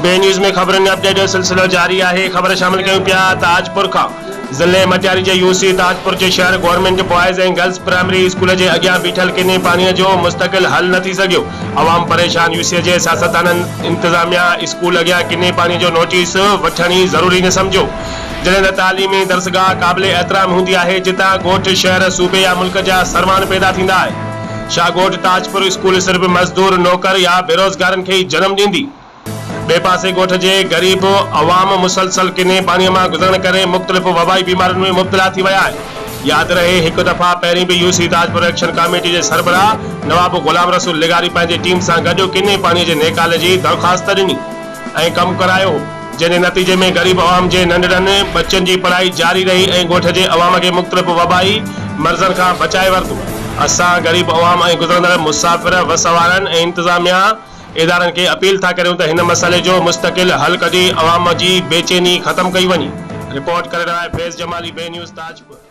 बे न्यूज़ में खबरनि अपडेट जो सिलसिलो जारी है। खबर शामिल कयूं पिया ताजपुर का ज़िले मटियारी के यूसी ताजपुर के शहर government boys and girls primary school के अॻियां बीठल किने पानी जो मुस्तकिल हल न थी सघियो। अवाम परेशान। यूसी के सियासतदाननि इंतजामिया स्कूल अॻियां किने पानी जो नोटिस वठणी ज़रूरी न समझो। जॾहिं त तालीमी दरसगाह क़ाबिल एहतराम हूंदी है, जितां ॻोठ शहर सूबे या मुल्क जा सरमान पैदा थींदा है। छा ॻोठ ताजपुर स्कूल सिर्फ़ मज़दूर नौकर या बेरोज़गारनि खे जन्म ॾींदी? बे पासे ॻोठ जे गरीब अवाम मुसलसल किने पानी में गुज़रण करे मुख़्तलिफ़ वबाई बीमारियों में मुब्तला थी विया है। याद रहे एक दफ़ा पहिरीं भी यूसी ताजपुर एक्शन कमेटी के सरबराह नवाब गुलाम रसूल लिगारी पंहिंजी टीम सां गॾु किने पानी के नेकाले की दरख़्वास्त ॾिनी ऐं कमु करायो, जंहिं नतीजे में गरीब अवाम के नंढड़नि बच्चन की पढ़ाई जारी रही और ॻोठ के अवाम के मुख़्तलिफ़ वबाई मर्ज़न का बचाए वरतो। असां गरीब अवाम और गुज़रंदड़ मुसाफ़िर वसवारनि और इंतजामिया इदारन के अपील था करूं त हिन मसले जो मुस्तकिल हल कढी अवाम की बेचैनी खत्म कई वनी। रिपोर्ट कर रहा है फैज़ जमाली, बे न्यूज़ ताजपुर।